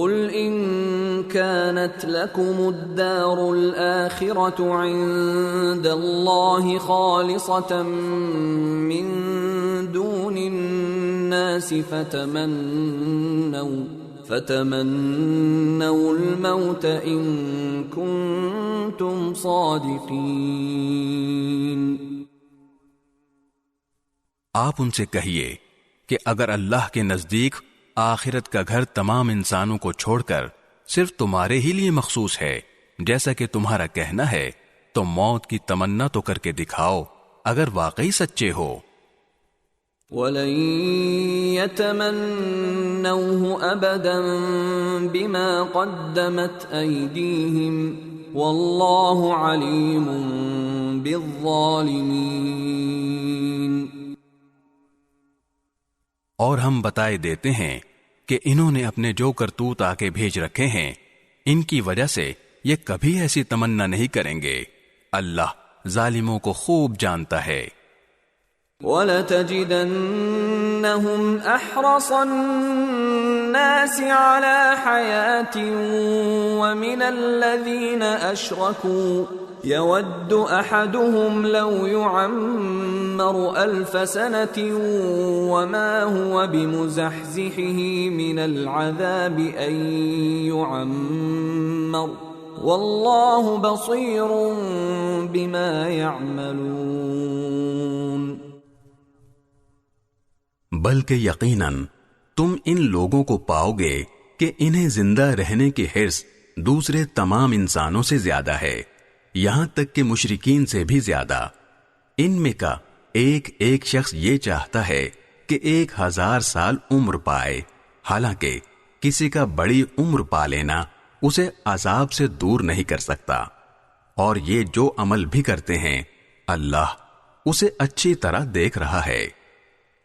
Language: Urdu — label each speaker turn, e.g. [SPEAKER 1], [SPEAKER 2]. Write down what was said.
[SPEAKER 1] قل إن كانت لكم الدار الآخرة عند الله خالصة من دون الناس فتمنوا الموت إن كنتم صادقين۔
[SPEAKER 2] آپ ان سے کہیے کہ اگر اللہ کے نزدیک آخرت کا گھر تمام انسانوں کو چھوڑ کر صرف تمہارے ہی لیے مخصوص ہے جیسا کہ تمہارا کہنا ہے، تو موت کی تمنا تو کر کے دکھاؤ اگر واقعی سچے ہو۔
[SPEAKER 1] وَلَن يَتَمَنَّوْهُ أَبَدًا بِمَا قَدَّمَتْ أَيْدِيهِمْ وَاللَّهُ عَلِيمٌ بِالظَّالِمِينَ۔
[SPEAKER 2] اور ہم بتائے دیتے ہیں کہ انہوں نے اپنے جو کرتوت آکے بھیج رکھے ہیں، ان کی وجہ سے یہ کبھی ایسی تمنا نہیں کریں گے، اللہ ظالموں کو خوب جانتا ہے۔
[SPEAKER 1] وَلَتَجِدَنَّهُمْ أَحْرَصَ النَّاسِ عَلَى حَيَاةٍ وَمِنَ الَّذِينَ أَشْرَكُوا يَوَدُّ أَحَدُهُمْ لَوْ يُعَمَّرُ أَلْفَ سَنَةٍ وَمَا هُوَ بِمُزَحْزِحِهِ مِنَ الْعَذَابِ أَن يُعَمَّرَ وَاللَّهُ بَصِيرٌ بِمَا يَعْمَلُونَ۔
[SPEAKER 2] بلکہ یقیناً تم ان لوگوں کو پاؤ گے کہ انہیں زندہ رہنے کی حرص دوسرے تمام انسانوں سے زیادہ ہے، یہاں تک کہ مشرکین سے بھی زیادہ۔ ان میں کا ایک ایک شخص یہ چاہتا ہے کہ 1000 سال عمر پائے، حالانکہ کسی کا بڑی عمر پا لینا اسے عذاب سے دور نہیں کر سکتا، اور یہ جو عمل بھی کرتے ہیں اللہ اسے اچھی طرح دیکھ رہا ہے۔